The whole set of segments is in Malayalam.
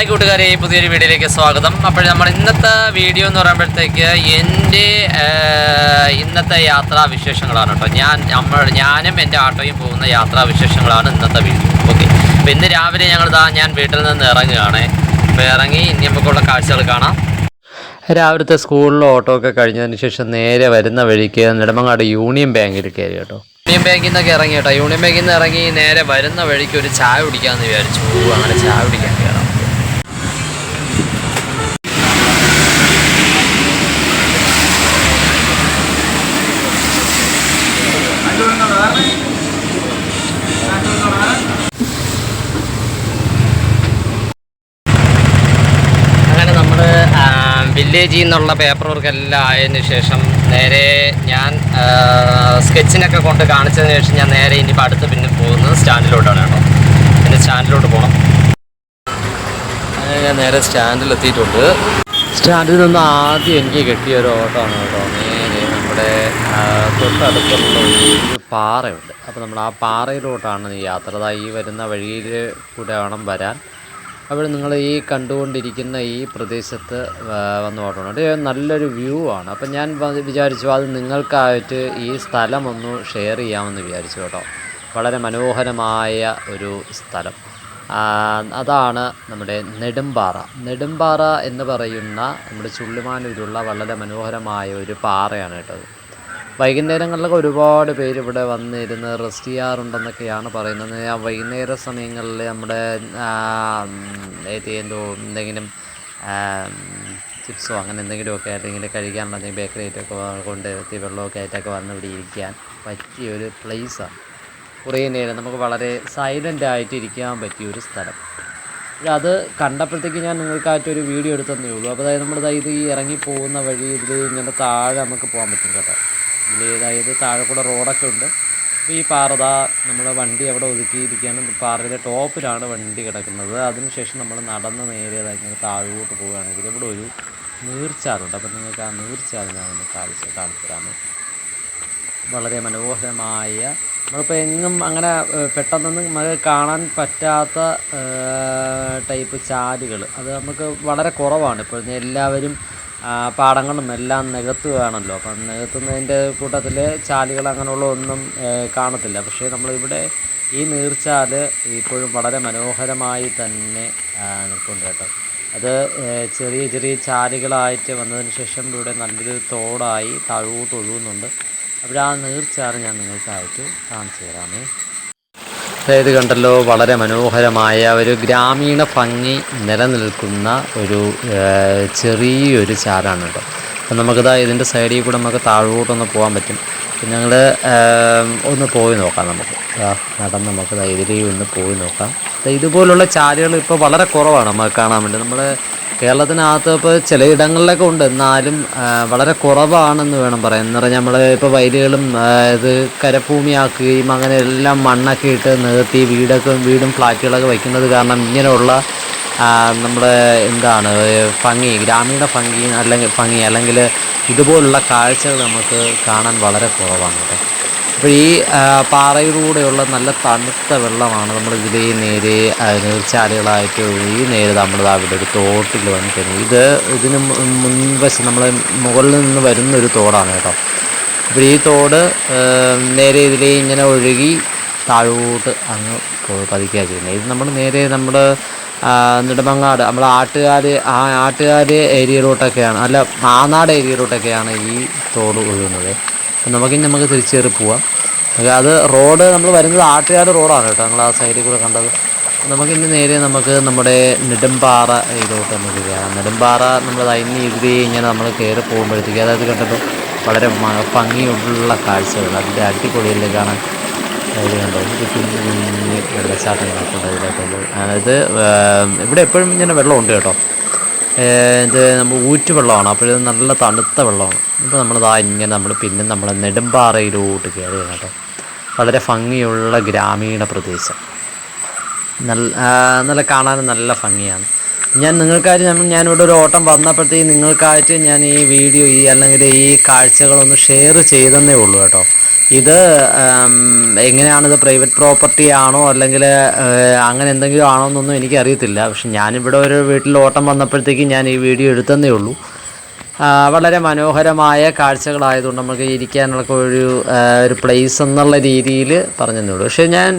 ഹായ് കൂട്ടുകാരെ, പുതിയൊരു വീഡിയോയിലേക്ക് സ്വാഗതം. അപ്പോൾ നമ്മൾ ഇന്നത്തെ വീഡിയോ എന്ന് പറയുമ്പോഴത്തേക്ക് എൻ്റെ ഇന്നത്തെ യാത്രാ വിശേഷങ്ങളാണ് കേട്ടോ. ഞാനും എൻ്റെ ആട്ടോയും പോകുന്ന യാത്രാ വിശേഷങ്ങളാണ് ഇന്നത്തെ വീഡിയോ. ഓക്കെ, അപ്പോൾ ഇന്ന് രാവിലെ ഞാൻ വീട്ടിൽ നിന്ന് ഇറങ്ങുകയാണ്. അപ്പോൾ ഇറങ്ങി ഇനി നമുക്കുള്ള കാഴ്ചകൾ കാണാം. രാവിലത്തെ സ്കൂളിൽ ഓട്ടോ ഒക്കെ കഴിഞ്ഞതിന് ശേഷം നേരെ വരുന്ന വഴിക്ക് നെടുമങ്ങാട് യൂണിയൻ ബാങ്കിൽ കയറി കേട്ടോ. യൂണിയൻ ബാങ്കിൽ നിന്നൊക്കെ ഇറങ്ങി കേട്ടോ. യൂണിയൻ ബാങ്കിൽ നിന്ന് ഇറങ്ങി നേരെ വരുന്ന വഴിക്ക് ഒരു ചായ കുടിക്കാമെന്ന് വിചാരിച്ചു. അങ്ങനെ ചായ കുടിക്കാൻ കയറാം. വില്ലേജിൽ നിന്നുള്ള പേപ്പർ വർക്കെല്ലാം ആയതിനു ശേഷം നേരെ ഞാൻ സ്കെച്ചിനൊക്കെ കൊണ്ട് കാണിച്ചതിന് ശേഷം ഞാൻ നേരെ ഇനിയിപ്പോൾ അടുത്ത് പിന്നെ പോകുന്നത് സ്റ്റാൻഡിലോട്ടാണ് കേട്ടോ. പിന്നെ സ്റ്റാൻഡിലോട്ട് പോകണം. അങ്ങനെ ഞാൻ നേരെ സ്റ്റാൻഡിലെത്തിയിട്ടുണ്ട്. സ്റ്റാൻഡിൽ നിന്ന് ആദ്യം എനിക്ക് കിട്ടിയ ഒരു ഓട്ടമാണ് കേട്ടോ. നേരെ നമ്മുടെ തൊട്ടടുത്തുള്ള ഒരു പാറയുണ്ട്. അപ്പോൾ നമ്മൾ ആ പാറയിലോട്ടാണ് യാത്ര. ഈ വരുന്ന വഴിയിൽ കൂടെ വേണം വരാൻ. അപ്പോൾ നിങ്ങൾ ഈ കണ്ടുകൊണ്ടിരിക്കുന്ന ഈ പ്രദേശത്ത് വന്ന് ഓട്ടണം. അത് നല്ലൊരു വ്യൂ ആണ്. അപ്പം ഞാൻ വിചാരിച്ചു അത് നിങ്ങൾക്കായിട്ട് ഈ സ്ഥലം ഒന്ന് ഷെയർ ചെയ്യാമെന്ന് വിചാരിച്ചു കേട്ടോ. വളരെ മനോഹരമായ ഒരു സ്ഥലം. അതാണ് നമ്മുടെ നെടുമ്പാറ എന്ന് പറയുന്ന നമ്മുടെ ചുള്ളിമാനൂരുള്ള വളരെ മനോഹരമായ ഒരു പാറയാണ് കേട്ടോ. വൈകുന്നേരങ്ങളിലൊക്കെ ഒരുപാട് പേര് ഇവിടെ വന്നിരുന്ന് റെസ്റ്റ് ചെയ്യാറുണ്ടെന്നൊക്കെയാണ് പറയുന്നത്. ആ വൈകുന്നേര സമയങ്ങളിൽ നമ്മുടെ എന്തെങ്കിലും ചിപ്സോ അങ്ങനെ എന്തെങ്കിലുമൊക്കെ അല്ലെങ്കിൽ കഴിക്കാനുള്ള എന്തെങ്കിലും ബേക്കറി ഐറ്റമൊക്കെ കൊണ്ടുവരുത്തി വെള്ളമൊക്കെ ആയിട്ടൊക്കെ വന്ന് ഇവിടെ ഇരിക്കാൻ പറ്റിയൊരു പ്ലേസാണ്. കുറേ നേരം നമുക്ക് വളരെ സൈലൻ്റ് ആയിട്ട് ഇരിക്കാൻ പറ്റിയൊരു സ്ഥലം. അത് കണ്ടപ്പോഴത്തേക്ക് ഞാൻ നിങ്ങൾക്കായിട്ടൊരു വീഡിയോ എടുത്തതേ ഉള്ളൂ. അപ്പോൾ അതായത് നമ്മളിതായത് ഈ ഇറങ്ങിപ്പോകുന്ന വഴി ഇതിൽ ഇങ്ങനെ താഴെ നമുക്ക് പോകാൻ പറ്റും കേട്ടോ. അതായത് താഴെ കൂടെ റോഡൊക്കെ ഉണ്ട്. അപ്പോൾ ഈ പാറ നമ്മൾ വണ്ടി അവിടെ ഒതുക്കിയിരിക്കുകയാണ്. പാറയുടെ ടോപ്പിലാണ് വണ്ടി കിടക്കുന്നത്. അതിനുശേഷം നമ്മൾ നടന്ന് നേരെ ഇങ്ങനെ താഴോട്ട് പോവുകയാണെങ്കിൽ ഇവിടെ ഒരു നീർച്ചാലുണ്ട്. അപ്പോൾ നിങ്ങൾക്ക് ആ നീർച്ചാൽ ഞാനൊന്ന് കാണിച്ചു തരാമേ. വളരെ മനോഹരമായ, നമ്മളിപ്പോൾ എങ്ങും അങ്ങനെ പെട്ടെന്നൊന്നും നമുക്ക് കാണാൻ പറ്റാത്ത ടൈപ്പ് ചാലുകൾ അത് നമുക്ക് വളരെ കുറവാണ്. ഇപ്പോൾ എല്ലാവരും പാടങ്ങളും എല്ലാം നികത്തുകയാണല്ലോ. അപ്പം നികത്തുന്നതിൻ്റെ കൂട്ടത്തിൽ ചാലുകൾ അങ്ങനെയുള്ള ഒന്നും കാണത്തില്ല. പക്ഷേ നമ്മളിവിടെ ഈ നീർച്ചാൽ ഇപ്പോഴും വളരെ മനോഹരമായി തന്നെ നിൽക്കുന്നുണ്ട് കേട്ടോ. അത് ചെറിയ ചെറിയ ചാലുകളായിട്ട് വന്നതിന് ശേഷം ഇവിടെ നല്ലൊരു തോടായി താഴോട്ട് ഒഴുകുന്നുണ്ട്. അപ്പോൾ ആ നീർച്ചാൽ ഞാൻ നിങ്ങൾക്കായിട്ട് കാണിച്ചു തരാമേ. അതായത് കണ്ടല്ലോ, വളരെ മനോഹരമായ ഒരു ഗ്രാമീണ ഭംഗി നിലനിൽക്കുന്ന ഒരു ചെറിയൊരു ചാലാണ് കേട്ടോ. അപ്പം നമുക്കിതാ ഇതിൻ്റെ സൈഡിൽ കൂടെ നമുക്ക് താഴോട്ടൊന്ന് പോകാൻ പറ്റും. പിന്നെ ഞങ്ങൾ ഒന്ന് പോയി നോക്കാം. നമുക്ക് നടന്ന് നമുക്ക് ഇതിലേ ഒന്ന് പോയി നോക്കാം. ഇതുപോലുള്ള ചാലുകൾ ഇപ്പോൾ വളരെ കുറവാണ് നമുക്ക് കാണാൻ വേണ്ടി. നമ്മൾ കേരളത്തിനകത്ത് ഇപ്പോൾ ചിലയിടങ്ങളിലൊക്കെ ഉണ്ട്, എന്നാലും വളരെ കുറവാണെന്ന് വേണം പറയാൻ. എന്ന് പറഞ്ഞാൽ നമ്മൾ ഇപ്പോൾ വയലുകളും ഇത് കരഭൂമിയാക്കുകയും അങ്ങനെ എല്ലാം മണ്ണൊക്കെ ഇട്ട് നികത്തി വീടും ഫ്ലാറ്റുകളൊക്കെ വയ്ക്കുന്നത് കാരണം ഇങ്ങനെയുള്ള നമ്മുടെ ഗ്രാമീണ ഭംഗി അല്ലെങ്കിൽ ഇതുപോലുള്ള കാഴ്ചകൾ നമുക്ക് കാണാൻ വളരെ കുറവാണ് കേട്ടോ. അപ്പോൾ ഈ പാറയിലൂടെയുള്ള നല്ല തണുത്ത വെള്ളമാണ് നമ്മൾ ഇതിലേ നേരെ നീർച്ചാലുകളായിട്ട് ഒഴുകി നേരെ നമ്മൾ അവിടെ ഒരു തോട്ടിൽ വന്നിട്ടുണ്ട്. ഇതിന് മുൻവശം നമ്മൾ മുകളിൽ നിന്ന് വരുന്നൊരു തോടാണ് കേട്ടോ. അപ്പോൾ ഈ തോട് നേരെ ഇതിലേ ഇങ്ങനെ ഒഴുകി താഴോട്ട് അങ്ങ് പതിക്കുക ചെയ്യുന്നത്. ഇത് നമ്മൾ നേരെ നമ്മുടെ നെടുമങ്ങാട് നമ്മൾ ആട്ടുകാർ ഏരിയയിലോട്ടൊക്കെയാണ്, അല്ല മാനാട് ഏരിയയിലോട്ടൊക്കെയാണ് ഈ തോട് ഒഴുകുന്നത്. അപ്പം നമുക്ക് തിരിച്ചു കയറി പോവാം. അത് റോഡ് നമ്മൾ വരുന്നത് ആട്ടുകാട് റോഡാണ് കേട്ടോ. നമ്മൾ ആ സൈഡിൽ കൂടെ കണ്ടത്. നമുക്കിന്ന് നേരെ നമ്മുടെ നെടുമ്പാറ ഇതിലോട്ട് നമുക്ക് കയറാം. നെടുമ്പാറ നമ്മൾ ഇതിലേ ഇങ്ങനെ നമ്മൾ കയറി പോകുമ്പോഴത്തേക്ക് അതായത് കണ്ടപ്പോൾ വളരെ ഭംഗിയുള്ള കാഴ്ചകൾ, അതിൻ്റെ അടിപൊളിയല്ലേ കാണാൻ. അതായത് കണ്ടോ, ഇത് കുഞ്ഞ് വെള്ളച്ചാട്ടം കിടക്കുന്നുണ്ട് ഇതിലോട്ടുള്ളത്. അതായത് ഇവിടെ എപ്പോഴും ഇങ്ങനെ വെള്ളമുണ്ട് കേട്ടോ. ഇത് നമ്മൾ ഊറ്റുവെള്ളമാണ്. അപ്പോഴത് നല്ല തണുത്ത വെള്ളമാണ്. ഇപ്പോൾ ഇങ്ങനെ നമ്മൾ നെടുമ്പാറയിലോട്ട് കയറി കേട്ടോ. വളരെ ഭംഗിയുള്ള ഗ്രാമീണ പ്രദേശം, നല്ല കാണാനും നല്ല ഭംഗിയാണ്. ഞാനിവിടെ ഒരു ഓട്ടം വന്നപ്പോഴത്തേക്ക് നിങ്ങൾക്കായിട്ട് ഞാൻ ഈ വീഡിയോ അല്ലെങ്കിൽ ഈ കാഴ്ചകളൊന്ന് ഷെയർ ചെയ്തെന്നേ ഉള്ളൂ കേട്ടോ. ഇത് എങ്ങനെയാണിത് പ്രൈവറ്റ് പ്രോപ്പർട്ടി ആണോ അല്ലെങ്കിൽ അങ്ങനെ എന്തെങ്കിലും ആണോ എന്നൊന്നും എനിക്കറിയത്തില്ല. പക്ഷെ ഞാനിവിടെ ഒരു വീട്ടിൽ ഓട്ടം വന്നപ്പോഴത്തേക്കും ഞാൻ ഈ വീഡിയോ എടുത്തതേ ഉള്ളൂ. വളരെ മനോഹരമായ കാഴ്ചകളായതുകൊണ്ട് നമുക്ക് ഇരിക്കാനുള്ള ഒരു പ്ലേസ് എന്നുള്ള രീതിയിൽ പറഞ്ഞതേ ഉള്ളൂ. പക്ഷേ ഞാൻ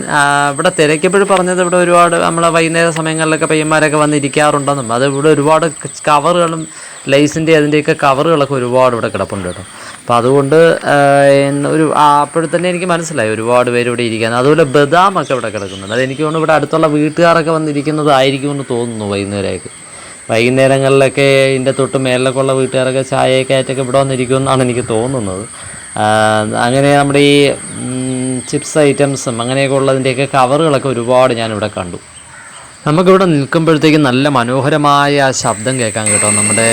ഇവിടെ തിരക്കിയപ്പോൾ പറഞ്ഞത് ഇവിടെ ഒരുപാട് നമ്മളെ വൈകുന്നേര സമയങ്ങളിലൊക്കെ പയ്യന്മാരൊക്കെ വന്നിരിക്കാറുണ്ടെന്നും അത് ഇവിടെ ഒരുപാട് കവറുകളും ലൈസിൻ്റെ അതിൻ്റെയൊക്കെ കവറുകളൊക്കെ ഒരുപാട് ഇവിടെ കിടപ്പുണ്ട് കേട്ടോ. അപ്പോൾ അതുകൊണ്ട് അപ്പോഴത്തന്നെ എനിക്ക് മനസ്സിലായി ഒരുപാട് പേര് ഇവിടെ ഇരിക്കുകയാണ്. അതുപോലെ ബദാമൊക്കെ ഇവിടെ കിടക്കുന്നുണ്ട്. അതെനിക്ക് തോന്നുന്നു ഇവിടെ അടുത്തുള്ള വീട്ടുകാരൊക്കെ വന്നിരിക്കുന്നതായിരിക്കുമെന്ന് തോന്നുന്നു. വൈകുന്നേരങ്ങളിലൊക്കെ ഇതിൻ്റെ തൊട്ട് മേളിലൊക്കെ ഉള്ള വീട്ടുകാരൊക്കെ ചായയൊക്കെ ആയിട്ടൊക്കെ ഇവിടെ വന്നിരിക്കുമെന്നാണ് എനിക്ക് തോന്നുന്നത്. അങ്ങനെ നമ്മുടെ ഈ ചിപ്സ് ഐറ്റംസും അങ്ങനെയൊക്കെ ഉള്ളതിൻ്റെയൊക്കെ കവറുകളൊക്കെ ഒരുപാട് ഞാനിവിടെ കണ്ടു. നമുക്കിവിടെ നിൽക്കുമ്പോഴത്തേക്കും നല്ല മനോഹരമായ ശബ്ദം കേൾക്കാൻ കേട്ടോ, നമ്മുടെ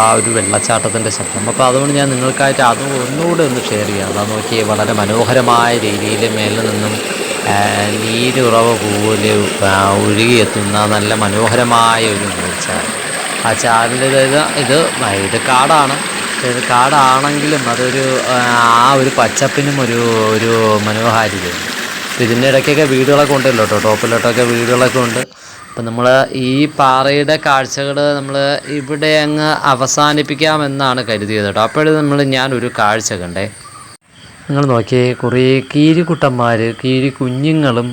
ആ ഒരു വെള്ളച്ചാട്ടത്തിൻ്റെ ശബ്ദം. അപ്പോൾ അതുകൊണ്ട് ഞാൻ നിങ്ങൾക്കായിട്ട് അത് ഒന്നുകൂടെ ഒന്ന് ഷെയർ ചെയ്യാം. അതാ നോക്കി വളരെ മനോഹരമായ രീതിയിൽ മേലിൽ നിന്നും നീരുറവ പോലെ ഒഴുകിയെത്തുന്ന നല്ല മനോഹരമായ ഒരു നീർച്ചാൽ. ആ ചാലിൻ്റെ ഇത് കാടാണ്. ഇത് കാടാണെങ്കിലും അതൊരു ഒരു പച്ചപ്പിനും ഒരു മനോഹാരിതയുണ്ട്. അപ്പോൾ ഇതിൻ്റെ ഇടയ്ക്കൊക്കെ വീടുകളൊക്കെ ഉണ്ടല്ലോ കേട്ടോ, ടോപ്പിലോട്ടൊക്കെ വീടുകളൊക്കെ ഉണ്ട്. അപ്പം നമ്മൾ ഈ പാറയുടെ കാഴ്ചകൾ നമ്മൾ ഇവിടെ അങ്ങ് അവസാനിപ്പിക്കാമെന്നാണ് കരുതിയത് കേട്ടോ. അപ്പോഴും ഞാനൊരു കാഴ്ച കണ്ടേ. നിങ്ങൾ നോക്കിയേ, കുറേ കീരി കുഞ്ഞുങ്ങളും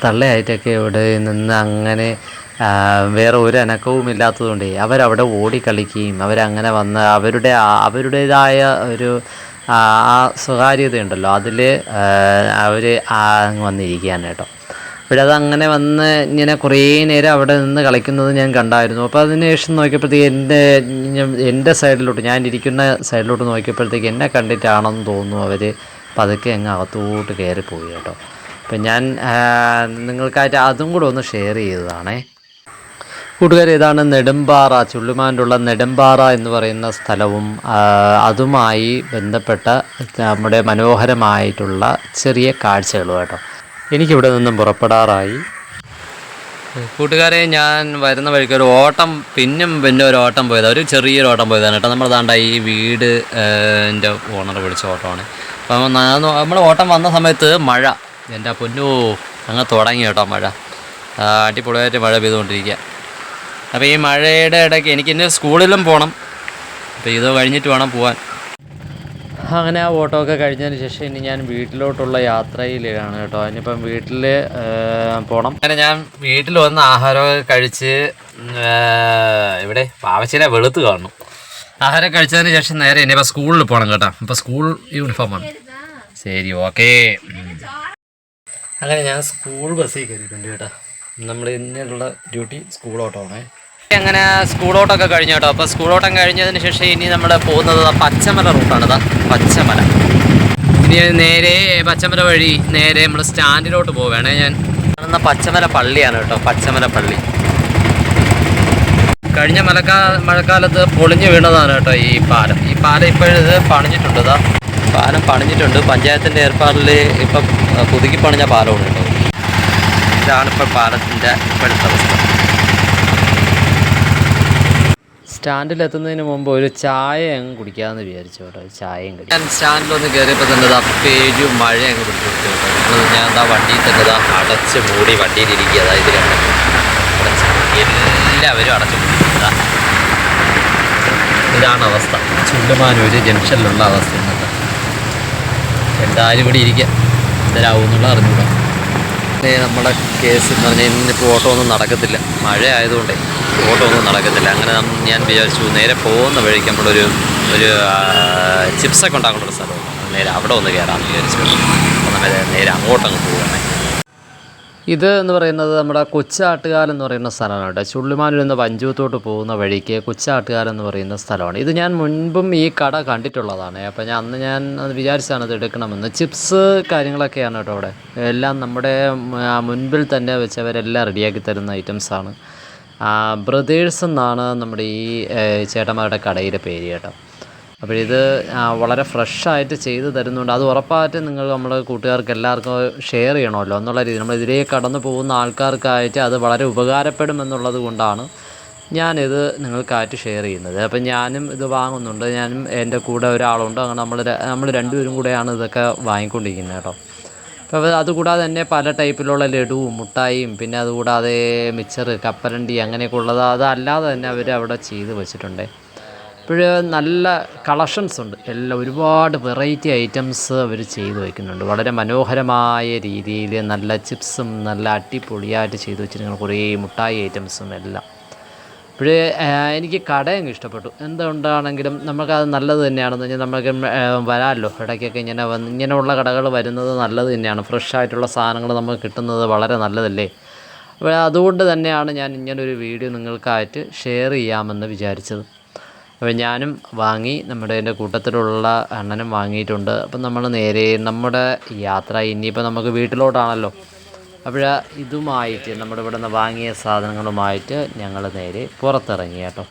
തള്ളയായിട്ടൊക്കെ ഇവിടെ നിന്ന് അങ്ങനെ വേറെ ഒരു അനക്കവും ഇല്ലാത്തതുകൊണ്ടേ അവരവിടെ ഓടിക്കളിക്കുകയും അവരങ്ങനെ വന്ന് അവരുടേതായ ഒരു സ്വകാര്യതയുണ്ടല്ലോ അതിൽ അവർ വന്നിരിക്കുകയാണ് കേട്ടോ. അപ്പോഴതങ്ങനെ വന്ന് ഇങ്ങനെ കുറേ നേരം അവിടെ നിന്ന് കളിക്കുന്നത് ഞാൻ കണ്ടായിരുന്നു. അപ്പോൾ അതിന് ശേഷം നോക്കിയപ്പോഴത്തേക്ക് എൻ്റെ സൈഡിലോട്ട്, ഞാൻ ഇരിക്കുന്ന സൈഡിലോട്ട് നോക്കിയപ്പോഴത്തേക്ക് എന്നെ കണ്ടിട്ടാണെന്ന് തോന്നുന്നു അവർ പതുക്കെ അങ്ങ് അകത്തോട്ട് കയറിപ്പോയി കേട്ടോ. അപ്പം ഞാൻ നിങ്ങൾക്കായിട്ട് അതും കൂടെ ഒന്ന് ഷെയർ ചെയ്തതാണേ. കൂട്ടുകാർ, ഇതാണ് നെടുമ്പാറ, ചുള്ളിമാനുള്ള നെടുമ്പാറ എന്ന് പറയുന്ന സ്ഥലവും അതുമായി ബന്ധപ്പെട്ട നമ്മുടെ മനോഹരമായിട്ടുള്ള ചെറിയ കാഴ്ചകളും കേട്ടോ. എനിക്കിവിടെ നിന്നും പുറപ്പെടാറായി. കൂട്ടുകാരെ, ഞാൻ വരുന്ന വഴിക്ക് ഒരു ഓട്ടം പിന്നെ ഒരു ഓട്ടം പോയതാണ്, ഒരു ചെറിയൊരു ഓട്ടം പോയതാണ് കേട്ടോ. നമ്മൾ താണ്ട ഈ വീട് എൻ്റെ ഓണർ വിളിച്ച ഓട്ടമാണ്. അപ്പം നമ്മൾ ഓട്ടം വന്ന സമയത്ത് മഴ, എൻ്റെ പൊന്നോ അങ്ങ് തുടങ്ങി കേട്ടോ മഴ. അടിപൊളിയായിട്ട് മഴ പെയ്തുകൊണ്ടിരിക്കുക. അപ്പോൾ ഈ മഴയുടെ ഇടയ്ക്ക് എനിക്ക് ഇന്ന് സ്കൂളിലും പോകണം. അപ്പോൾ ഇത് കഴിഞ്ഞിട്ട് വേണം പോകാൻ. അങ്ങനെ ആ ഓട്ടോ ഒക്കെ കഴിഞ്ഞതിന് ശേഷം ഇനി ഞാൻ വീട്ടിലോട്ടുള്ള യാത്രയിലാണ് കേട്ടോ. ഇനിയിപ്പം വീട്ടിൽ പോകണം. അങ്ങനെ ഞാൻ വീട്ടിൽ വന്ന് ആഹാരമൊക്കെ കഴിച്ച് ഇവിടെ ആവശ്യമില്ല വെളുത്ത് കാണുന്നു. ആഹാരം കഴിച്ചതിന് ശേഷം നേരെ ഇനിയിപ്പോൾ സ്കൂളിൽ പോകണം കേട്ടോ. അപ്പോൾ സ്കൂൾ യൂണിഫോമാണ്. ശരി, ഓക്കേ. അങ്ങനെ ഞാൻ സ്കൂൾ ബസ്സിൽ കയറിയിട്ടുണ്ട് കേട്ടോ. നമ്മൾ ഇന്നിലുള്ള ഡ്യൂട്ടി സ്കൂൾ ഓട്ടമാണ്. അങ്ങനെ സ്കൂളോട്ടൊക്കെ കഴിഞ്ഞു കേട്ടോ. അപ്പോൾ സ്കൂളോട്ടം കഴിഞ്ഞതിന് ശേഷം ഇനി നമ്മൾ പോകുന്നത് പച്ചമല റൂട്ടാണ്. പച്ചമല. ഇനി നേരെ പച്ചമല വഴി നേരെ നമ്മൾ സ്റ്റാൻഡിലോട്ട് പോവുകയാണ്. ഞാൻ കാണുന്ന പച്ചമല പള്ളിയാണ് കേട്ടോ, പച്ചമല പള്ളി. കഴിഞ്ഞ മഴക്കാലത്ത് പൊളിഞ്ഞു വീണതാണ് കേട്ടോ ഈ പാലം. ഈ പാലം ഇപ്പോഴിത് പണിഞ്ഞിട്ടുണ്ട്. പാലം പണിഞ്ഞിട്ടുണ്ട്. പഞ്ചായത്തിൻ്റെ ഏർപ്പാടിൽ ഇപ്പം പുതുക്കി പണിഞ്ഞ പാലമാണ് കേട്ടോ. ഇതാണിപ്പോൾ പാലത്തിൻ്റെ ഇപ്പോഴത്തെ അവസ്ഥ. സ്റ്റാൻഡിലെത്തുന്നതിന് മുമ്പ് ഒരു ചായ അങ്ങ് കുടിക്കാമെന്ന് വിചാരിച്ചു കേട്ടോ. ചായയും കുടി. ഞാൻ സ്റ്റാൻഡിലൊന്ന് കയറിയപ്പോൾ തന്നെ പേരും മഴ അങ്ങ് പിടിച്ചു കേട്ടോ. ഞാൻ വണ്ടിയിൽ തന്നെ അടച്ച് മൂടി വണ്ടിയിലിരിക്കുക. അതായത് എല്ലാവരും അടച്ചു മൂടി. ഇതാണ് അവസ്ഥ. ചുണ്ടമാനൂർ ജംഗ്ഷനിലുള്ള അവസ്ഥ. ഇന്നത്തെ എന്തായാലും ഇവിടെ ഇരിക്കുക, എന്തരാവുന്നുള്ള അറിഞ്ഞൂടാ. നമ്മുടെ കേസ് എന്ന് പറഞ്ഞാൽ ഇന്നിപ്പോൾ ഓട്ടോ ഒന്നും നടക്കത്തില്ല, മഴ ആയതുകൊണ്ടേ ഓട്ടോ ഒന്നും നടക്കത്തില്ല. അങ്ങനെ ഞാൻ വിചാരിച്ചു നേരെ പോകുന്ന വഴിക്ക് നമ്മളൊരു ചിപ്സൊക്കെ ഉണ്ടാക്കേണ്ട സ്ഥലമാണ്, നേരെ അവിടെ ഒന്ന് കയറാമെന്ന് വിചാരിച്ചു. അപ്പോൾ നമ്മൾ നേരെ അങ്ങോട്ടങ്ങ് പോവുകയാണ്. ഇത് എന്ന് പറയുന്നത് നമ്മുടെ കൊച്ചാട്ടുകാൽ എന്ന് പറയുന്ന സ്ഥലമാണ് കേട്ടോ. ചുള്ളിമാനൂരിൽ നിന്ന് വഞ്ചൂത്തോട്ട് പോകുന്ന വഴിക്ക് കൊച്ചാട്ടുകാൽ എന്ന് പറയുന്ന സ്ഥലമാണ്. ഇത് ഞാൻ മുൻപും ഈ കട കണ്ടിട്ടുള്ളതാണ്. അപ്പോൾ അന്ന് ഞാൻ വിചാരിച്ചാണ് ഇത് എടുക്കണമെന്ന്. ചിപ്സ് കാര്യങ്ങളൊക്കെയാണ് കേട്ടോ അവിടെ. എല്ലാം നമ്മുടെ മുൻപിൽ തന്നെ വെച്ചവരെല്ലാം റെഡിയാക്കി തരുന്ന ഐറ്റംസാണ്. ബ്രദേഴ്സ് എന്നാണ് നമ്മുടെ ഈ ചേട്ടന്മാരുടെ കടയുടെ പേര് കേട്ടോ. അപ്പോൾ ഇത് വളരെ ഫ്രഷായിട്ട് ചെയ്ത് തരുന്നുണ്ട്. അത് ഉറപ്പായിട്ട് നിങ്ങൾ നമ്മുടെ കൂട്ടുകാർക്ക് എല്ലാവർക്കും ഷെയർ ചെയ്യണമല്ലോ എന്നുള്ള രീതിയിൽ നമ്മൾ ഇതിലേക്ക് കടന്നു പോകുന്ന ആൾക്കാർക്കായിട്ട് അത് വളരെ ഉപകാരപ്പെടും എന്നുള്ളത് കൊണ്ടാണ് ഞാനിത് നിങ്ങൾക്കായിട്ട് ഷെയർ ചെയ്യുന്നത്. അപ്പം ഞാനും ഇത് വാങ്ങുന്നുണ്ട്, ഞാനും എൻ്റെ കൂടെ ഒരാളുണ്ട്, അങ്ങനെ നമ്മൾ രണ്ടുപേരും കൂടെയാണ് ഇതൊക്കെ വാങ്ങിക്കൊണ്ടിരിക്കുന്നത് കേട്ടോ. അപ്പോൾ അതുകൂടാതെ തന്നെ പല ടൈപ്പിലുള്ള ലഡുവും മുട്ടായിയും പിന്നെ അതുകൂടാതെ മിച്ചറ് കപ്പലണ്ടി അങ്ങനെയൊക്കെ ഉള്ളത് അതല്ലാതെ തന്നെ അവർ അവിടെ ചെയ്ത് വെച്ചിട്ടുണ്ട്. ഇപ്പോൾ നല്ല കളക്ഷൻസ് ഉണ്ട്, എല്ലാം ഒരുപാട് വെറൈറ്റി ഐറ്റംസ് അവർ ചെയ്ത് വയ്ക്കുന്നുണ്ട്. വളരെ മനോഹരമായ രീതിയിൽ നല്ല ചിപ്സും നല്ല അടിപൊളിയായിട്ട് ചെയ്ത് വെച്ചിരിക്കുന്ന കുറേ മുട്ടായി ഐറ്റംസും എല്ലാം. ഇപ്പോഴേ എനിക്ക് കടയങ്ങ് ഇഷ്ടപ്പെട്ടു. എന്തുകൊണ്ടാണെങ്കിലും നമുക്കത് നല്ലത് തന്നെയാണെന്ന് വെച്ചാൽ നമുക്ക് വരാമല്ലോ ഇടയ്ക്കൊക്കെ ഇങ്ങനെയുള്ള കടകൾ വരുന്നത് നല്ലത് തന്നെയാണ്. ഫ്രഷായിട്ടുള്ള സാധനങ്ങൾ നമുക്ക് കിട്ടുന്നത് വളരെ നല്ലതല്ലേ. അപ്പോൾ അതുകൊണ്ട് തന്നെയാണ് ഞാൻ ഇങ്ങനൊരു വീഡിയോ നിങ്ങൾക്കായിട്ട് ഷെയർ ചെയ്യാമെന്ന് വിചാരിച്ചത്. അപ്പോൾ ഞാനും വാങ്ങി, എൻ്റെ കൂട്ടത്തിലുള്ള അണ്ണനും വാങ്ങിയിട്ടുണ്ട്. അപ്പം നമ്മൾ നേരെ നമ്മുടെ യാത്ര ഇനിയിപ്പോൾ നമുക്ക് വീട്ടിലോട്ടാണല്ലോ. അപ്പോൾ ഇതുമായിട്ട് നമ്മുടെ ഇവിടെ നിന്ന് വാങ്ങിയ സാധനങ്ങളുമായിട്ട് ഞങ്ങൾ നേരെ പുറത്തിറങ്ങി കേട്ടോ.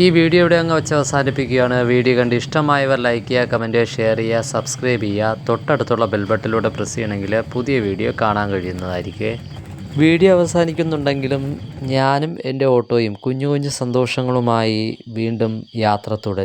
ഈ വീഡിയോ ഇവിടെ അങ്ങ് വെച്ച് അവസാനിപ്പിക്കുകയാണ്. വീഡിയോ കണ്ട് ഇഷ്ടമായവർ ലൈക്ക് ചെയ്യുക, കമൻറ്റ് ചെയ്യുക, ഷെയർ ചെയ്യുക, സബ്സ്ക്രൈബ് ചെയ്യുക. തൊട്ടടുത്തുള്ള ബെൽബട്ടനിലൂടെ പ്രസ് ചെയ്യണമെങ്കിൽ പുതിയ വീഡിയോ കാണാൻ കഴിയുന്നതായിരിക്കും. വീഡിയോ അവസാനിക്കുന്നുണ്ടെങ്കിലും ഞാനും എൻ്റെ ഓട്ടോയും കുഞ്ഞു കുഞ്ഞു സന്തോഷങ്ങളുമായി വീണ്ടും യാത്ര തുടരും.